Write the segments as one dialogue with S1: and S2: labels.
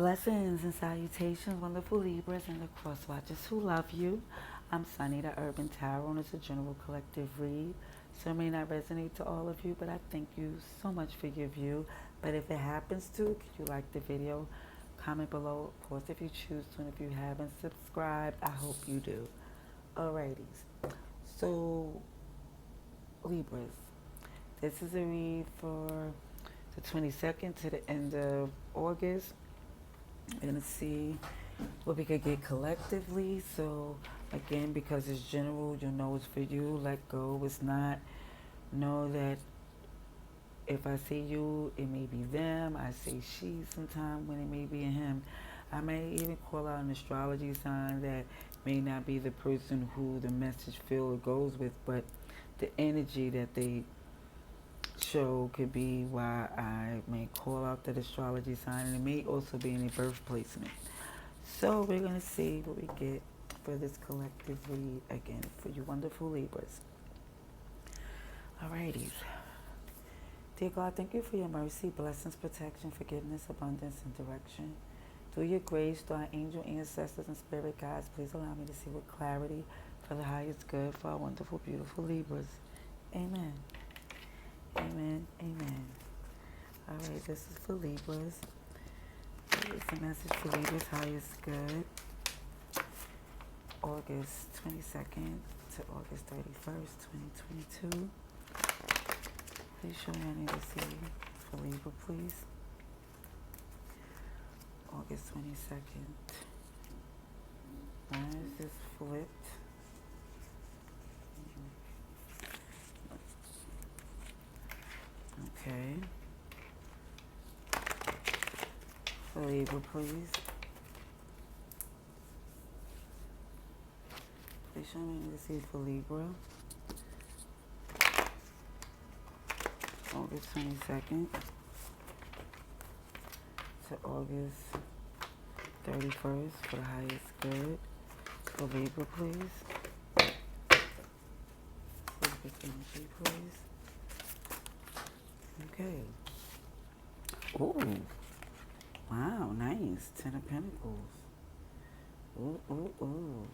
S1: Blessings and salutations, wonderful Libras and the cross watchers who love you. I'm Sunny, the Urban Tarot, and it's a general collective read. So it may not resonate to all of you, but I thank you so much for your view. But if it happens to, could you like the video? Comment below, of course, if you choose to, and if you haven't subscribed, I hope you do. Alrighties. So, Libras, this is a read for the 22nd to the end of August. We're going to see what we could get collectively. So, again, because it's general, you'll know it's for you. Let go. It's not. Know that if I say you, it may be them. I say she sometime when it may be a him. I may even call out an astrology sign that may not be the person who the message feel it goes with, but the energy that they show could be why I may call out that astrology sign, and it may also be any birth placement. So we're going to see what we get for this collective read again for you wonderful Libras. Alrighty. Dear God, thank you for your mercy, blessings, protection, forgiveness, abundance, and direction. Through your grace, through our angel ancestors and spirit guides, please allow me to see with clarity for the highest good for our wonderful, beautiful Libras. Amen. Amen. Amen. All right, this is for Libras. It's a message for Libras, highest good. August 22nd to August 31st, 2022. Please show me I need to see for Libra, please. August 22nd. Why is this flipped? Okay. For Libra, please. Please show me to see for Libra. August 22nd to August 31st for the highest good. For Libra, please. Libra's energy, please. Okay. Ooh. Wow, nice. Ten of Pentacles. Ooh, ooh, ooh.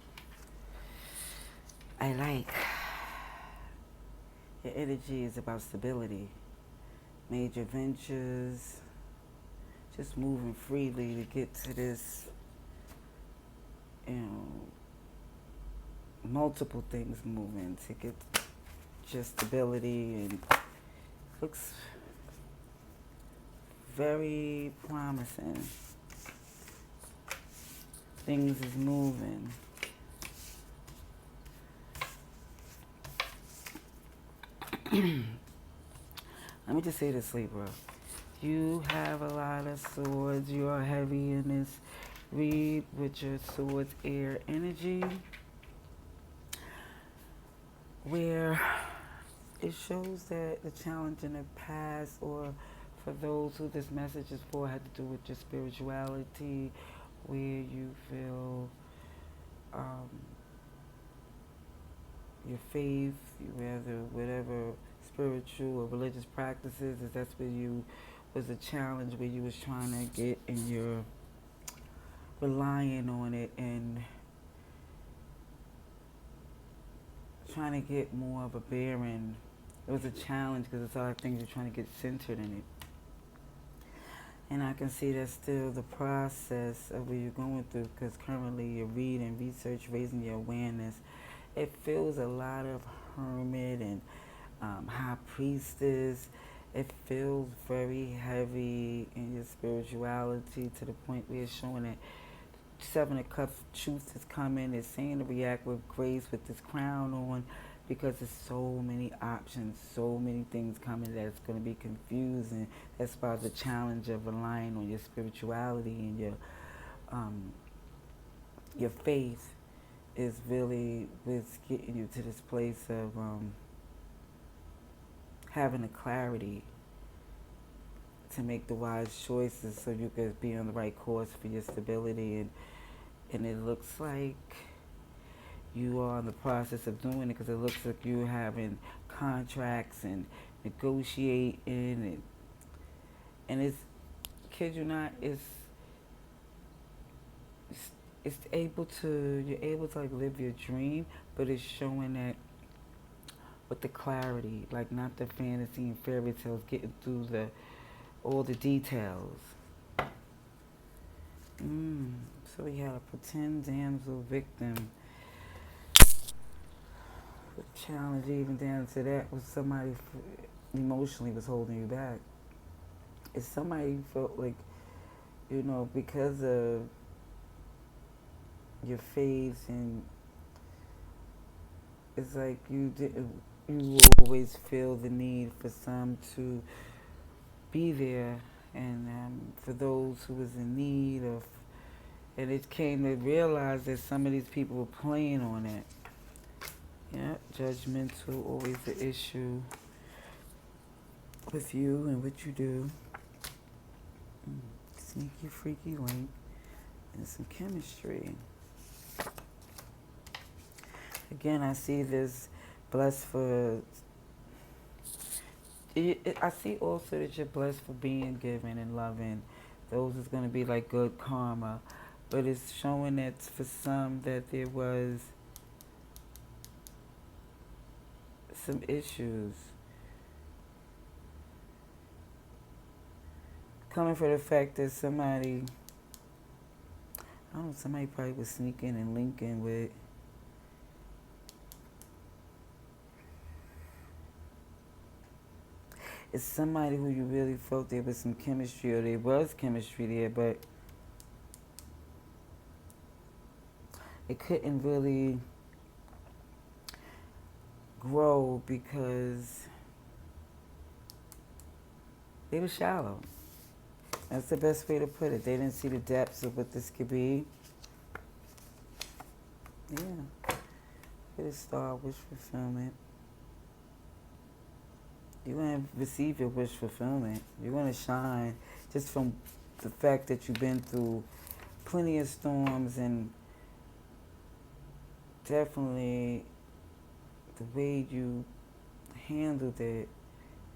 S1: I like. Your energy is about stability. Major ventures. Just moving freely to get to this, multiple things moving to get just stability, and looks very promising. Things is moving. Let me just say this, Libra. You have a lot of swords. You are heavy in this read with your swords air energy, where it shows that the challenge in the past, or for those who this message is for, had to do with your spirituality, where you feel your faith, whatever spiritual or religious practices, is that's where you was a challenge, where you was trying to get and you're relying on it and trying to get more of a bearing. It was a challenge because it's all things you're trying to get centered in it. And I can see that's still the process of what you're going through, because currently you're reading, research, raising your awareness. It feels a lot of hermit and high priestess. It feels very heavy in your spirituality, to the point where it's showing that Seven of Cups truth is coming. It's saying to react with grace with this crown on, because there's so many options, so many things coming that it's going to be confusing. That's about the challenge of relying on your spirituality and your faith is really what's getting you to this place of having a clarity to make the wise choices, so you could be on the right course for your stability. And it looks like you are in the process of doing it, because it looks like you're having contracts and negotiating, and it's, kid you not, it's you're able to like live your dream, but it's showing that with the clarity, like not the fantasy and fairy tales, getting through the all the details. So we had a pretend damsel victim. The challenge, even down to that, was somebody emotionally was holding you back. If somebody felt like, because of your faith, and it's like you always feel the need for some to be there, and for those who was in need of, and it came to realize that some of these people were playing on it. Yeah, judgmental, always the issue with you and what you do. Sneaky, freaky link, and some chemistry. Again, I see this blessed for. I see also that you're blessed for being given and loving. Those is going to be like good karma. But it's showing that for some that there was some issues. Coming for the fact that somebody probably was sneaking and linking with. It's somebody who you really felt there was some chemistry, or there was chemistry there, but it couldn't really grow because they were shallow. That's the best way to put it. They didn't see the depths of what this could be. Yeah. Hit a star, wish fulfillment. You're going to receive your wish fulfillment. You're going to shine just from the fact that you've been through plenty of storms, and definitely the way you handled it.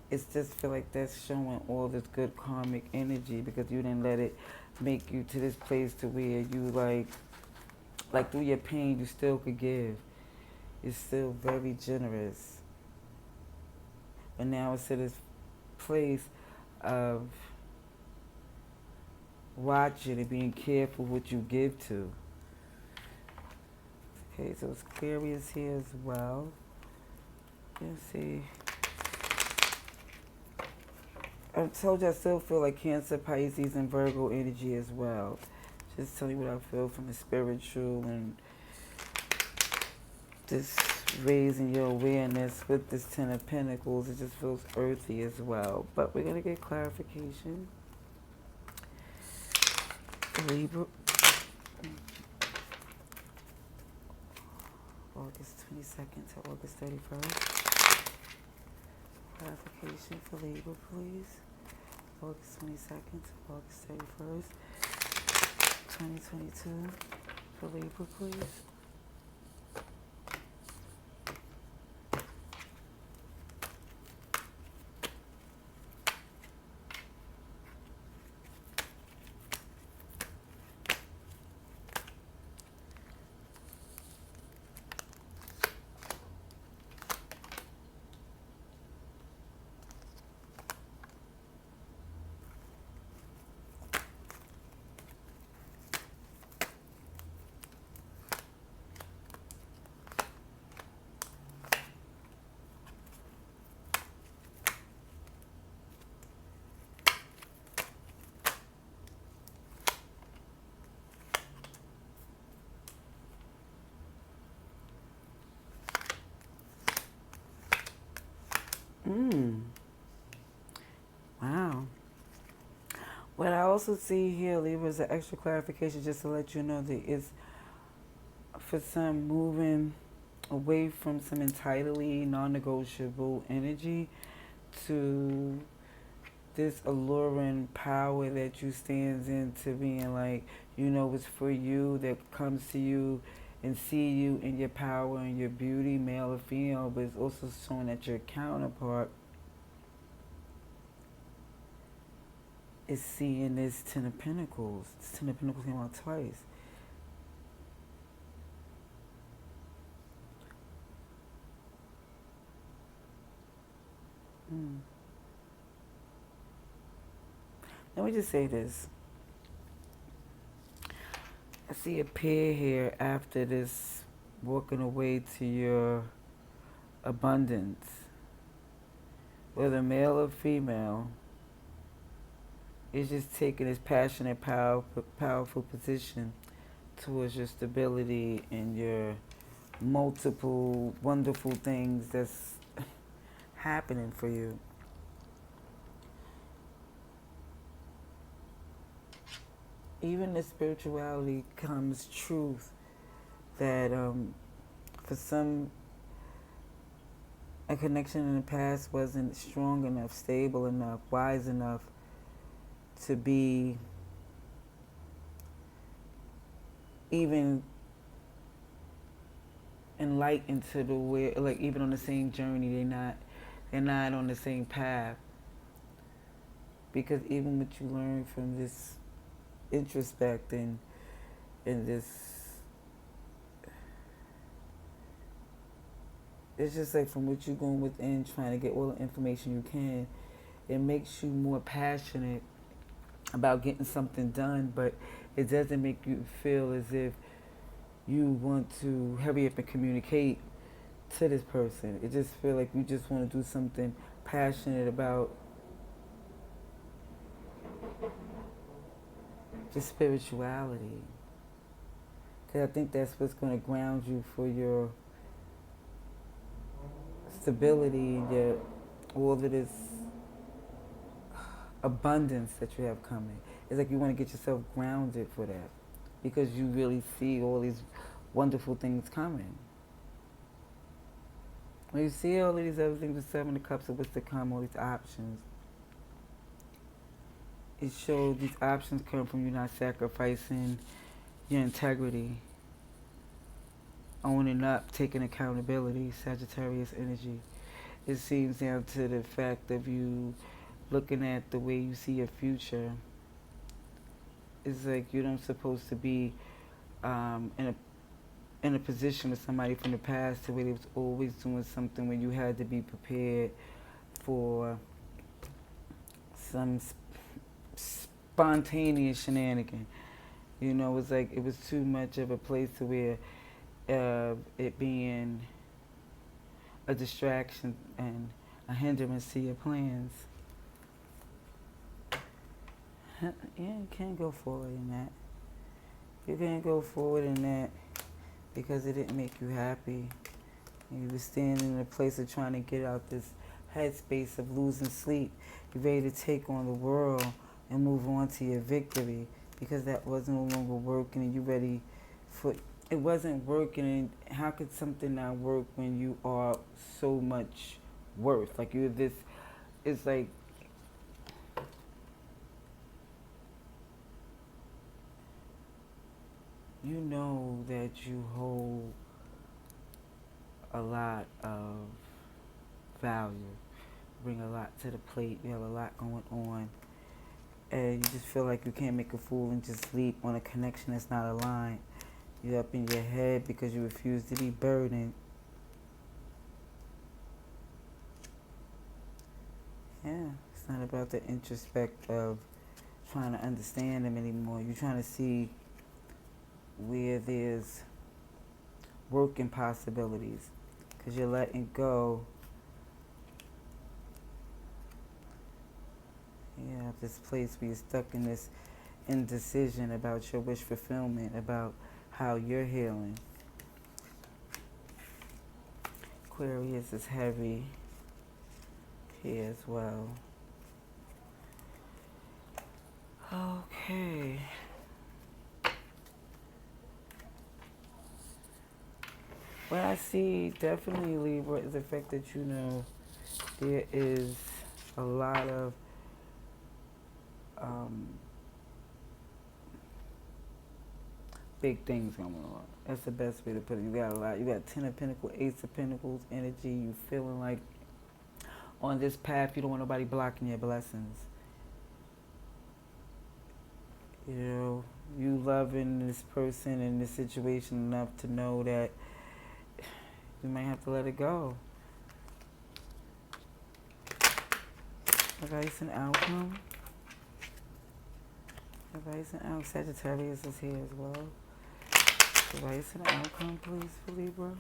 S1: It's just feel like that's showing all this good karmic energy, because you didn't let it make you to this place to where you like through your pain you still could give. You're still very generous. But now it's to this place of watching and being careful what you give to. Okay, so it's Aquarius here as well. Let's see. I told you I still feel like Cancer, Pisces, and Virgo energy as well. Just tell you what I feel from the spiritual, and this raising your awareness with this Ten of Pentacles. It just feels earthy as well. But we're going to get clarification. Libra. August 22nd to August 31st. Clarification for Libra, please. August 22nd to August 31st, 2022. For Libra, please. Wow. What I also see here, Libra, is an extra clarification just to let you know that it's for some moving away from some entitlement, non-negotiable energy to this alluring power that you stands into being like, it's for you, that comes to you and see you in your power and your beauty, male or female, but it's also showing that your counterpart is seeing this Ten of Pentacles. This Ten of Pentacles came out twice. let me just say this. I see a pair here after this walking away to your abundance, whether male or female, is just taking this passionate, powerful position towards your stability and your multiple wonderful things that's happening for you. Even in spirituality comes truth that for some, a connection in the past wasn't strong enough, stable enough, wise enough to be even enlightened to the way, like even on the same journey, they're not on the same path. Because even what you learn from this introspect and this, it's just like from what you're going within, trying to get all the information you can, it makes you more passionate about getting something done, but it doesn't make you feel as if you want to hurry up and communicate to this person. It just feels like you just want to do something passionate about just spirituality. Because I think that's what's going to ground you for your stability and your all of this abundance that you have coming. It's like you want to get yourself grounded for that because you really see all these wonderful things coming. When you see all of these other things, the Seven of Cups of what's to come, all these options, it shows these options come from you not sacrificing your integrity, owning up, taking accountability, Sagittarius energy. It seems down to the fact of you looking at the way you see your future. It's like you're not supposed to be in a position with somebody from the past to where they was always doing something when you had to be prepared for some spontaneous shenanigan. You know, it's like it was too much of a place to where it being a distraction and a hindrance to your plans. Yeah, you can't go forward in that. You can't go forward in that because it didn't make you happy. You were standing in a place of trying to get out this headspace of losing sleep. You're ready to take on the world and move on to your victory because that was no longer working and you're ready for it. Wasn't working, and how could something not work when you are so much worth? Like you're this, it's like you know that you hold a lot of value, bring a lot to the plate, you have a lot going on, and you just feel like you can't make a fool and just sleep on a connection that's not aligned. You're up in your head because you refuse to be burdened. Yeah, it's not about the introspect of trying to understand them anymore. You're trying to see where there's working possibilities because you're letting go. Yeah, this place where you're stuck in this indecision about your wish fulfillment, about how you're healing. Aquarius is heavy here as well. Okay. What I see definitely, Libra, is the fact that you know there is a lot of big things going on. That's the best way to put it. You got a lot. You got Ten of Pentacles, Ace of Pentacles energy. You feeling like on this path you don't want nobody blocking your blessings. You know, you loving this person and this situation enough to know that you might have to let it go. Okay, it's an outcome. Advice and outcome. Sagittarius is here as well. Advice and outcome, please, for Libra.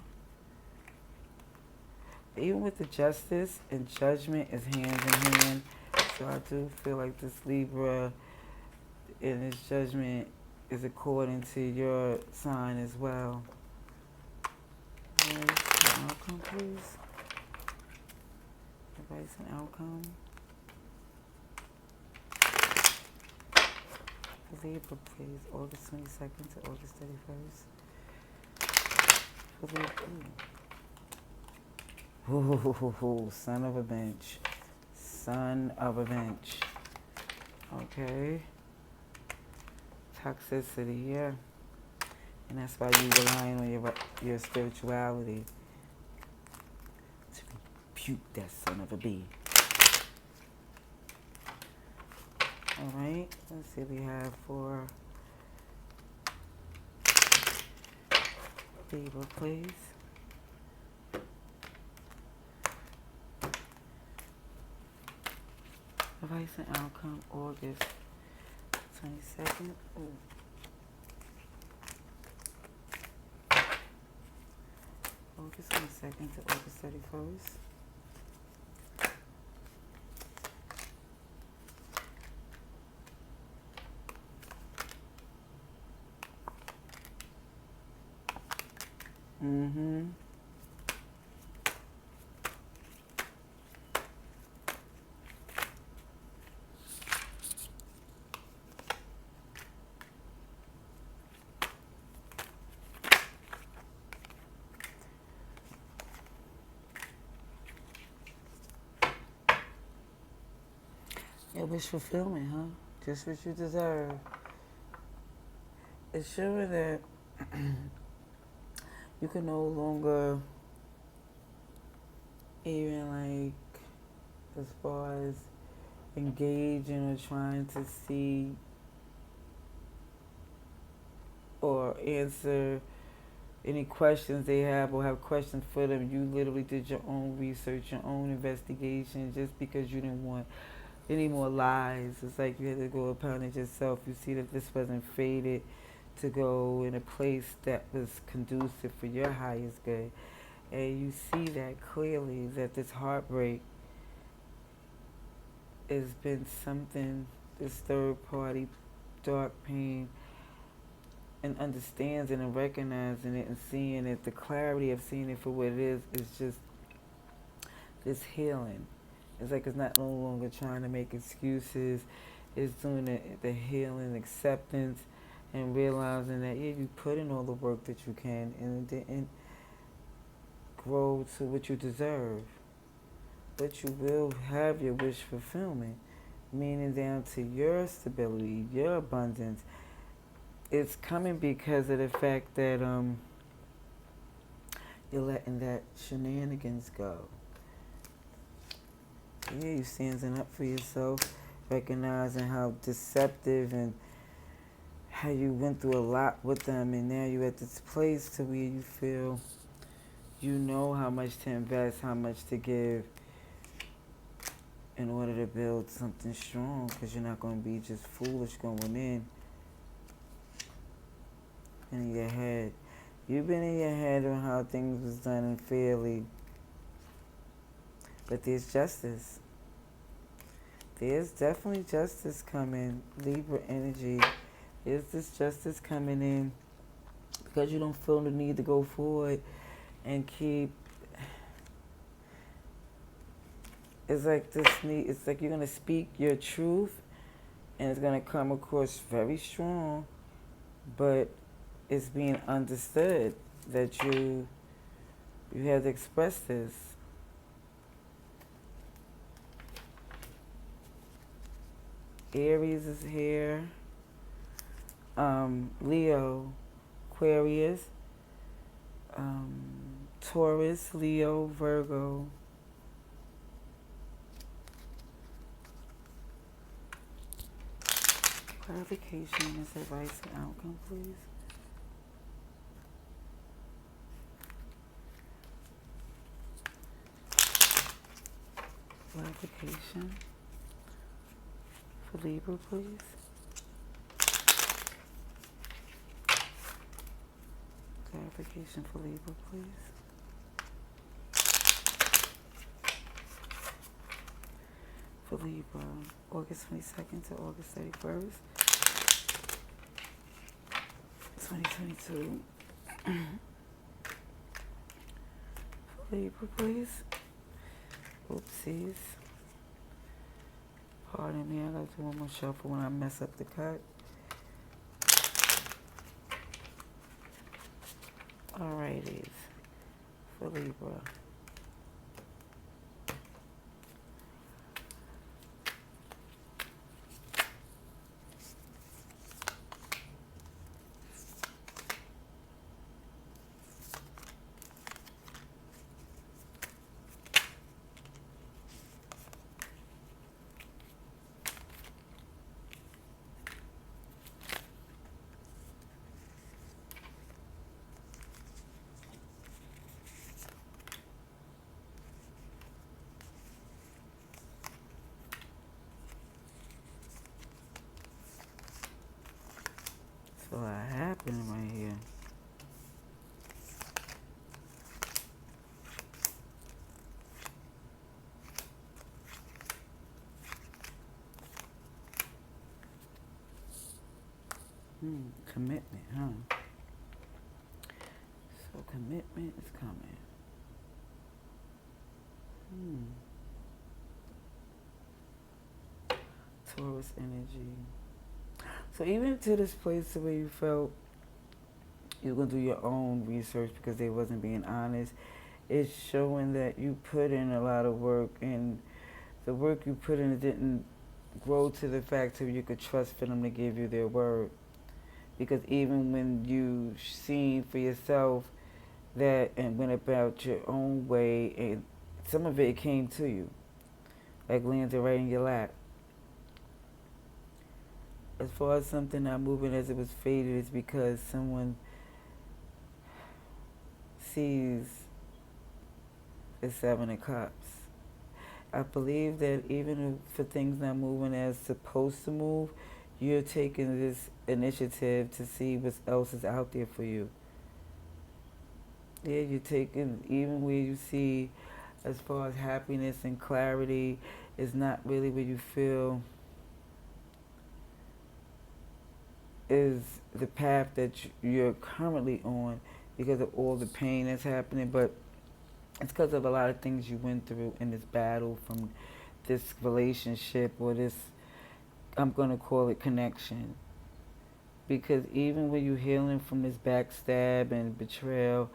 S1: Even with the justice and judgment is hand in hand. So I do feel like this Libra in its judgment is according to your sign as well. Advice and outcome, please. Advice and outcome. For Libra, please. August 22nd to August 31st. For Libra. Ooh, son of a bench. Son of a bench. Okay. Toxicity, yeah. And that's why you relying on your spirituality to rebuke that son of a bee. Alright, let's see what we have for Libra, please. Advice and outcome, August 22nd. Ooh. August 22nd to August 31st. Mm-hmm. Your wish fulfillment, huh? Just what you deserve. It's showing that you can no longer even as far as engaging or trying to see or answer any questions they have or have questions for them. You literally did your own research, your own investigation, just because you didn't want any more lies. It's like you had to go upon it yourself. You see that this wasn't fated to go in a place that was conducive for your highest good. And you see that clearly, that this heartbreak has been something, this third party dark pain, and understands it and recognizing it and seeing it, the clarity of seeing it for what it is just this healing. It's like it's not no longer trying to make excuses. It's doing the healing, acceptance, and realizing that, yeah, you put in all the work that you can and it didn't grow to what you deserve. But you will have your wish fulfillment, meaning down to your stability, your abundance. It's coming because of the fact that you're letting that shenanigans go. Yeah, you're standing up for yourself, recognizing how deceptive and how you went through a lot with them, and now you're at this place to where you feel you know how much to invest, how much to give in order to build something strong, because you're not going to be just foolish going in your head. You've been in your head on how things was done unfairly, but there's justice. There's definitely justice coming, Libra energy. There's this justice coming in because you don't feel the need to go forward and keep. It's like this need. It's like you're gonna speak your truth, and it's gonna come across very strong, but it's being understood that you have to express this. Aries is here. Leo, Aquarius, Taurus, Leo, Virgo. Clarification is advice and outcome, please. Clarification for Libra, please. clarification for Libra, please. For Libra, August 22nd to August 31st, 2022. For Libra, please. Oopsies. Pardon me, I gotta do one more shuffle when I mess up the cut. Alrighties. For Libra. So a lot happening right here. Commitment, huh? So commitment is coming. Taurus energy. So even to this place where you felt you were going to do your own research because they wasn't being honest, it's showing that you put in a lot of work, and the work you put in didn't grow to the fact that you could trust for them to give you their word. Because even when you seen for yourself that and went about your own way, and some of it came to you, like landed right in your lap. As far as something not moving as it was fated, it's because someone sees the Seven of Cups. I believe that even for things not moving as supposed to move, you're taking this initiative to see what else is out there for you. Yeah, you're taking, even where you see as far as happiness and clarity is not really where you feel is the path that you're currently on because of all the pain that's happening, but it's because of a lot of things you went through in this battle from this relationship or this, I'm going to call it connection. Because even when you're healing from this backstab and betrayal,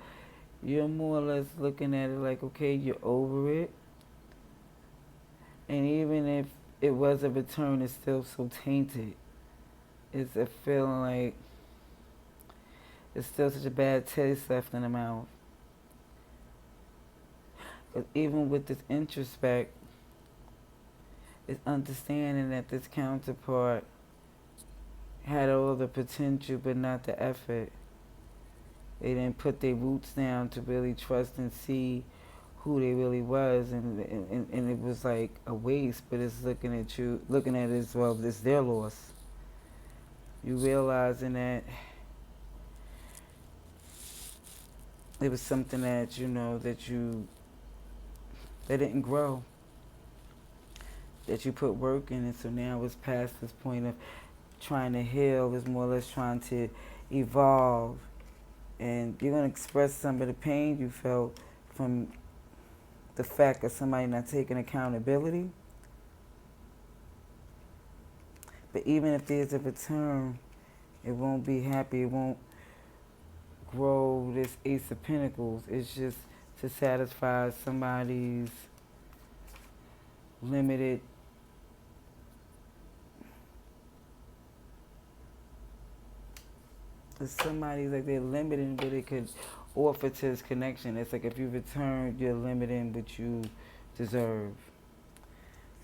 S1: you're more or less looking at it like, okay, you're over it. And even if it was a return, it's still so tainted. It's a feeling like it's still such a bad taste left in the mouth. But even with this introspect, it's understanding that this counterpart had all the potential but not the effort. They didn't put their roots down to really trust and see who they really was, and it was like a waste, but it's looking at you, looking at it as well, it's their loss. You realizing that it was something that, you know, that didn't grow, that you put work in it, so now it's past this point of trying to heal, it's more or less trying to evolve. And you're going to express some of the pain you felt from the fact of somebody not taking accountability. But even if there's a return, it won't be happy, it won't grow this Ace of Pentacles. It's just to satisfy somebody's limited somebody's like they're limiting what they could offer to this connection. It's like if you return, you're limiting what you deserve.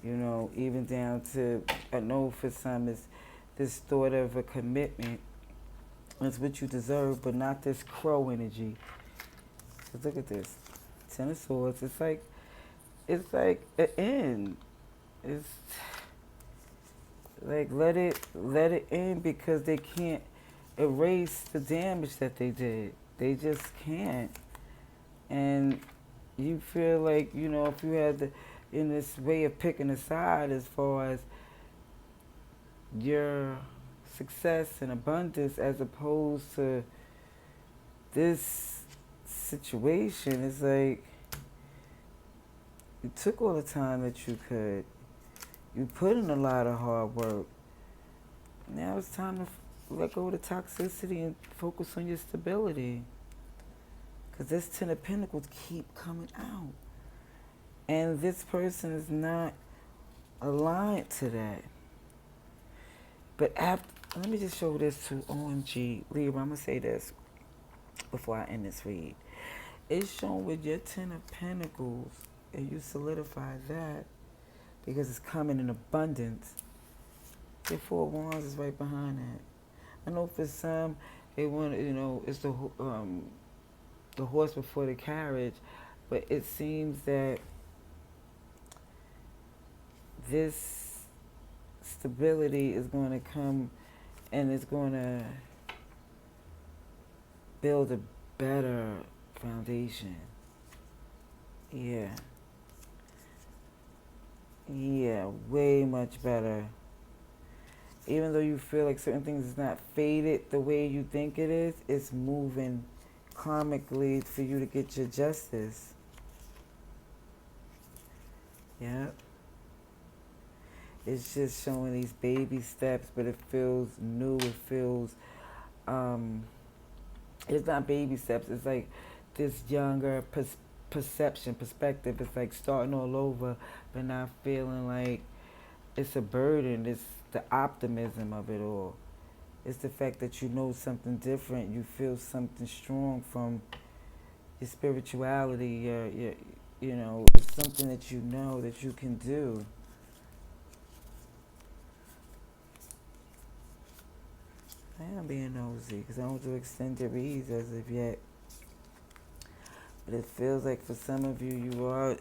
S1: You know, even down to, I know for some it's this thought of a commitment. It's what you deserve, but not this crow energy. Because look at this. Ten of Swords. It's like an end. It's like let it end because they can't erase the damage that they did.
S2: They just can't. And you feel like, if you had in this way of picking a side as far as your success and abundance as opposed to this situation, it's like you took all the time that you could. You put in a lot of hard work. Now it's time to let go of the toxicity and focus on your stability. Because this Ten of Pentacles keep coming out. And this person is not aligned to that. But let me just show this to OMG Libra. I'm going to say this before I end this read. It's shown with your Ten of Pentacles, and you solidify that because it's coming in abundance. The Four of Wands is right behind that. I know for some, they want, it's the horse before the carriage, but it seems that this stability is going to come and it's going to build a better foundation. Yeah. Yeah, way much better. Even though you feel like certain things is not faded the way you think it is, it's moving karmically for you to get your justice. Yep. It's just showing these baby steps, but it feels new. It feels, it's not baby steps. It's like this younger perspective. It's like starting all over, but not feeling like it's a burden. It's the optimism of it all. It's the fact that you know something different. You feel something strong from your spirituality. It's something that you know that you can do. I am being nosy because I don't do extended reads as of yet. But it feels like for some of you, you are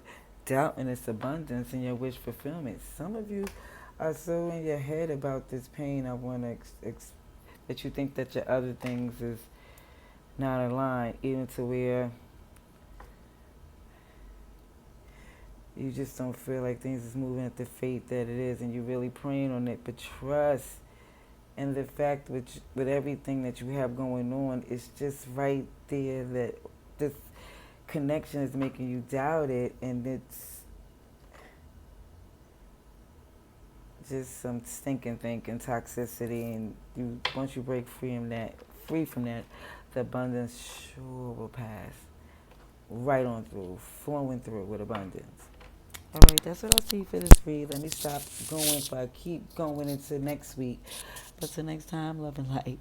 S2: doubting its abundance and your wish fulfillment. Some of you are so in your head about this pain. I want to that you think that your other things is not aligned, even to where you just don't feel like things is moving at the fate that it is, and you're really praying on it. But trust in the fact with everything that you have going on, it's just right there that this connection is making you doubt it, and it's just some stinking thinking, toxicity, and once you break free from that, the abundance sure will pass right on through, flowing through with abundance. All right, that's what I see for this read. Let me stop going if I keep going into next week. But till next time, love and light.